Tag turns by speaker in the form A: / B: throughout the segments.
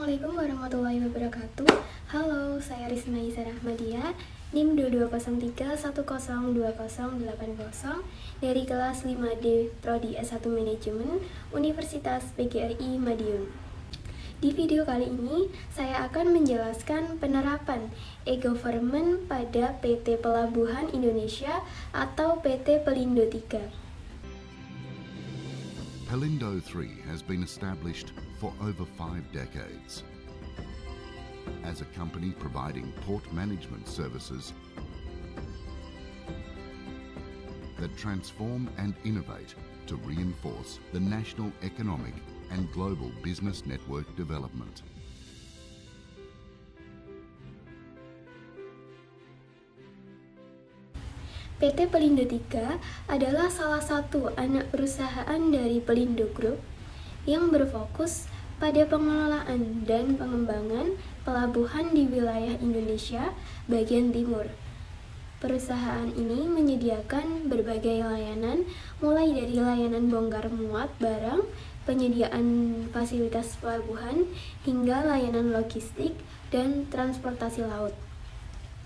A: Assalamualaikum warahmatullahi wabarakatuh. Halo, saya Risma Isa Rahmadia, NIM 2203102080 dari kelas 5D Prodi S1 Manajemen Universitas PGRI Madiun. Di video kali ini, saya akan menjelaskan penerapan e-government pada PT Pelabuhan Indonesia atau PT Pelindo III.
B: Pelindo III has been established for over 5 decades. As a company providing port management services that transform and innovate to reinforce the national economic and global business network development.
A: PT Pelindo III adalah salah satu anak perusahaan dari Pelindo Group yang berfokus pada pengelolaan dan pengembangan pelabuhan di wilayah Indonesia bagian timur. Perusahaan ini menyediakan berbagai layanan, mulai dari layanan bongkar muat barang, penyediaan fasilitas pelabuhan, hingga layanan logistik dan transportasi laut.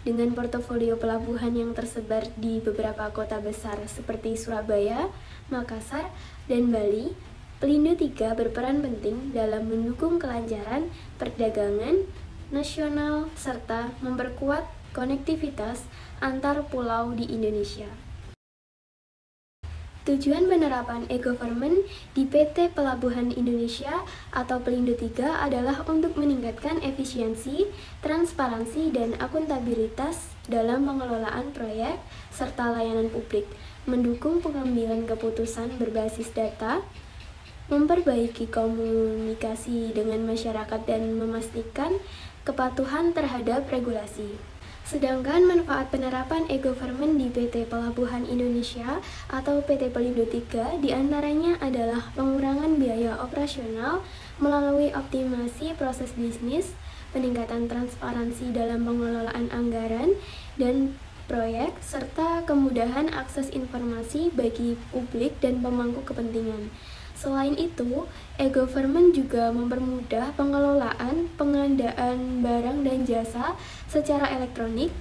A: Dengan portofolio pelabuhan yang tersebar di beberapa kota besar seperti Surabaya, Makassar, dan Bali, Pelindo III berperan penting dalam mendukung kelancaran perdagangan nasional serta memperkuat konektivitas antar pulau di Indonesia. Tujuan penerapan e-government di PT Pelabuhan Indonesia atau Pelindo III adalah untuk meningkatkan efisiensi, transparansi, dan akuntabilitas dalam pengelolaan proyek serta layanan publik, mendukung pengambilan keputusan berbasis data, memperbaiki komunikasi dengan masyarakat, dan memastikan kepatuhan terhadap regulasi. Sedangkan manfaat penerapan e-government di PT Pelabuhan Indonesia atau PT Pelindo III diantaranya adalah pengurangan biaya operasional melalui optimasi proses bisnis, peningkatan transparansi dalam pengelolaan anggaran dan proyek, serta kemudahan akses informasi bagi publik dan pemangku kepentingan. Selain itu, e-government juga mempermudah pengelolaan pengadaan barang dan jasa secara elektronik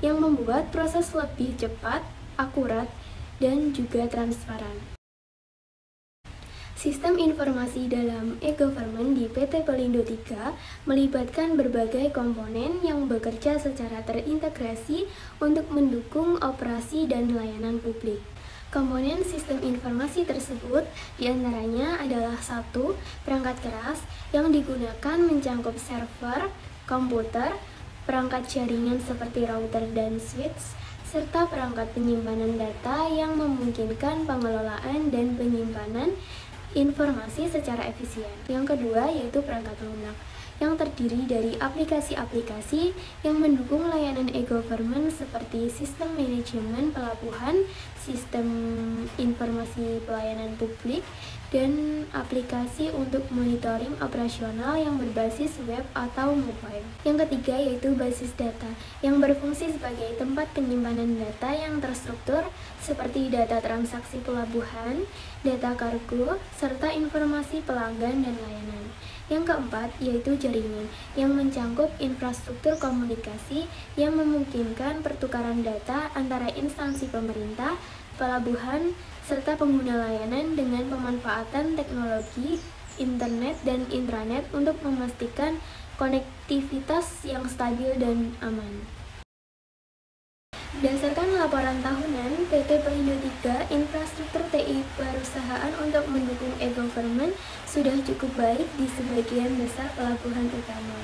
A: yang membuat proses lebih cepat, akurat, dan juga transparan. Sistem informasi dalam e-government di PT Pelindo III melibatkan berbagai komponen yang bekerja secara terintegrasi untuk mendukung operasi dan layanan publik. Komponen sistem informasi tersebut diantaranya adalah 1. Perangkat keras yang digunakan mencangkup server, komputer, perangkat jaringan seperti router dan switch, serta perangkat penyimpanan data yang memungkinkan pengelolaan dan penyimpanan informasi secara efisien. Yang kedua yaitu perangkat lunak, yang terdiri dari aplikasi-aplikasi yang mendukung layanan e-government seperti sistem manajemen pelabuhan, sistem informasi pelayanan publik, dan aplikasi untuk monitoring operasional yang berbasis web atau mobile. Yang ketiga yaitu basis data, yang berfungsi sebagai tempat penyimpanan data yang terstruktur seperti data transaksi pelabuhan, data kargo, serta informasi pelanggan dan layanan. Yang keempat yaitu jaringan, yang mencangkup infrastruktur komunikasi yang memungkinkan pertukaran data antara instansi pemerintah, pelabuhan, serta pengguna layanan dengan pemanfaatan teknologi internet dan intranet untuk memastikan konektivitas yang stabil dan aman. Berdasarkan laporan tahunan PT Pelindo III, infrastruktur TI perusahaan untuk mendukung e-government sudah cukup baik di sebagian besar pelabuhan utama,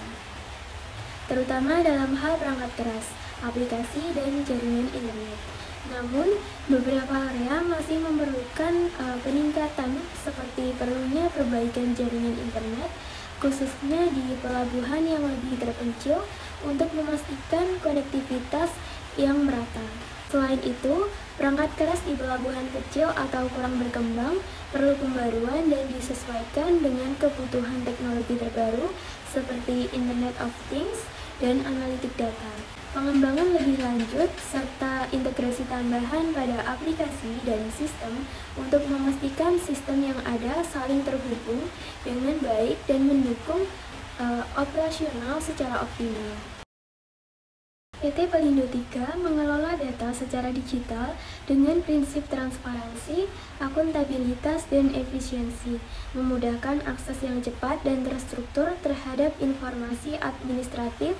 A: terutama dalam hal perangkat keras, aplikasi, dan jaringan internet. Namun, beberapa area masih memerlukan peningkatan seperti perlunya perbaikan jaringan internet, khususnya di pelabuhan yang lebih terpencil untuk memastikan konektivitas yang merata. Selain itu, perangkat keras di pelabuhan kecil atau kurang berkembang perlu pembaruan dan disesuaikan dengan kebutuhan teknologi terbaru seperti Internet of Things dan analitik data. Pengembangan lebih lanjut serta integrasi tambahan pada aplikasi dan sistem untuk memastikan sistem yang ada saling terhubung dengan baik dan mendukung operasional secara optimal. PT Pelindo 3 mengelola data secara digital dengan prinsip transparansi, akuntabilitas, dan efisiensi, memudahkan akses yang cepat dan terstruktur terhadap informasi administratif,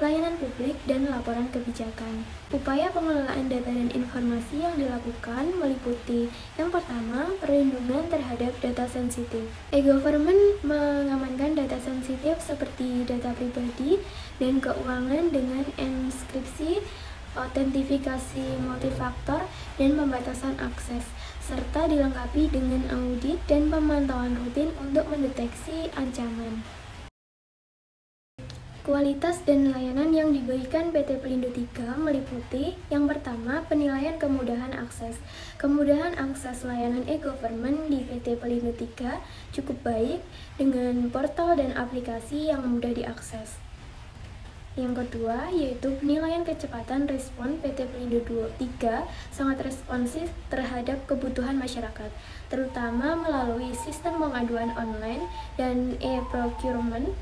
A: layanan publik, dan laporan kebijakan. Upaya pengelolaan data dan informasi yang dilakukan meliputi yang pertama, perlindungan terhadap data sensitif. E-government mengamankan data sensitif seperti data pribadi dan keuangan dengan enskripsi, autentifikasi multifaktor, dan pembatasan akses, serta dilengkapi dengan audit dan pemantauan rutin untuk mendeteksi ancaman. Kualitas dan layanan yang diberikan PT Pelindo 3 meliputi yang pertama, penilaian kemudahan akses. Kemudahan akses layanan e-government di PT Pelindo 3 cukup baik dengan portal dan aplikasi yang mudah diakses. Yang kedua, yaitu penilaian kecepatan respon PT Pelindo 3 sangat responsif terhadap kebutuhan masyarakat, terutama melalui sistem pengaduan online dan e-procurement.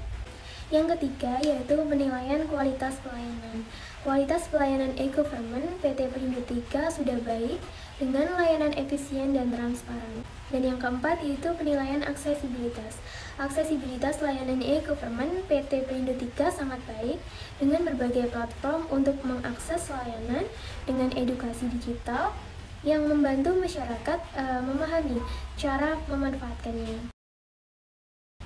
A: Yang ketiga, yaitu penilaian kualitas pelayanan. Kualitas pelayanan e-government PT Pelindo 3 sudah baik dengan layanan efisien dan transparan. Dan yang keempat, yaitu penilaian aksesibilitas. Aksesibilitas layanan e-government PT Pelindo 3 sangat baik dengan berbagai platform untuk mengakses layanan dengan edukasi digital yang membantu masyarakat memahami cara memanfaatkannya.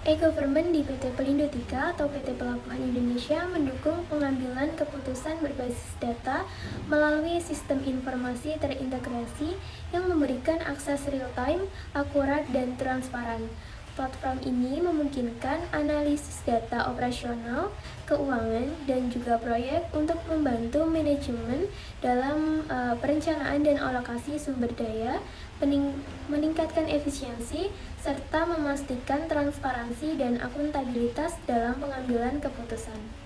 A: E-government di PT Pelindo 3 atau PT Pelabuhan Indonesia mendukung pengambilan keputusan berbasis data melalui sistem informasi terintegrasi yang memberikan akses real-time, akurat, dan transparan. Platform ini memungkinkan analisis data operasional, keuangan, dan juga proyek untuk membantu manajemen dalam perencanaan dan alokasi sumber daya, meningkatkan efisiensi, serta memastikan transparansi dan akuntabilitas dalam pengambilan keputusan.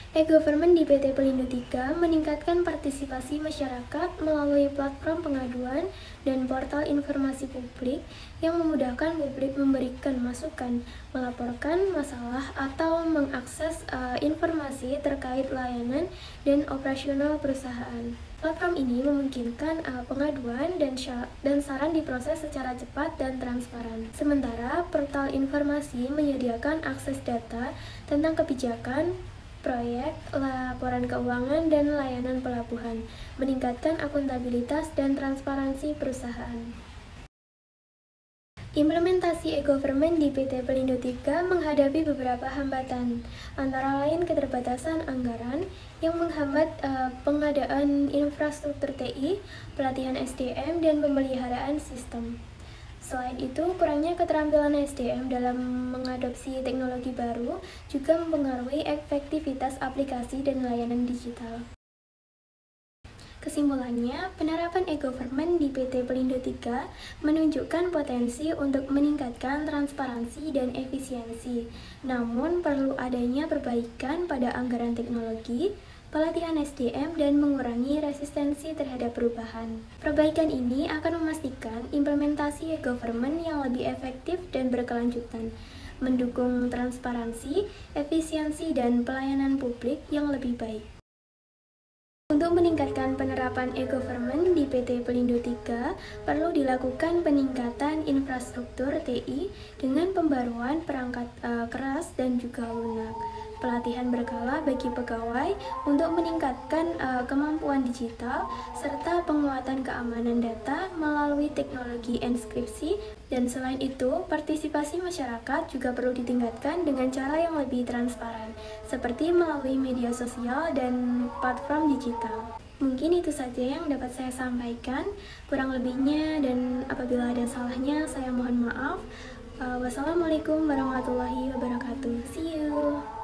A: E-government di PT Pelindo 3 meningkatkan partisipasi masyarakat melalui platform pengaduan dan portal informasi publik yang memudahkan publik memberikan masukan, melaporkan masalah, atau mengakses informasi terkait layanan dan operasional perusahaan. Platform ini memungkinkan pengaduan dan saran diproses secara cepat dan transparan. Sementara portal informasi menyediakan akses data tentang kebijakan, proyek, laporan keuangan, dan layanan pelabuhan, meningkatkan akuntabilitas dan transparansi perusahaan. Implementasi e-government di PT Pelindo 3 menghadapi beberapa hambatan, antara lain keterbatasan anggaran yang menghambat pengadaan infrastruktur TI, pelatihan SDM, dan pemeliharaan sistem. Selain itu, kurangnya keterampilan SDM dalam mengadopsi teknologi baru juga mempengaruhi efektivitas aplikasi dan layanan digital. Kesimpulannya, penerapan e-government di PT Pelindo 3 menunjukkan potensi untuk meningkatkan transparansi dan efisiensi. Namun, perlu adanya perbaikan pada anggaran teknologi, pelatihan SDM, dan mengurangi resistensi terhadap perubahan. Perbaikan ini akan memastikan implementasi e-government yang lebih efektif dan berkelanjutan, mendukung transparansi, efisiensi, dan pelayanan publik yang lebih baik. Untuk meningkatkan penerapan e-government di PT Pelindo 3, perlu dilakukan peningkatan infrastruktur TI dengan pembaruan perangkat keras dan juga lunak, pelatihan berkala bagi pegawai untuk meningkatkan kemampuan digital, serta penguatan keamanan data melalui teknologi enskripsi. Dan selain itu, partisipasi masyarakat juga perlu ditingkatkan dengan cara yang lebih transparan, seperti melalui media sosial dan platform digital. Mungkin itu saja yang dapat saya sampaikan, kurang lebihnya dan apabila ada salahnya saya mohon maaf. Wassalamualaikum warahmatullahi wabarakatuh. See you.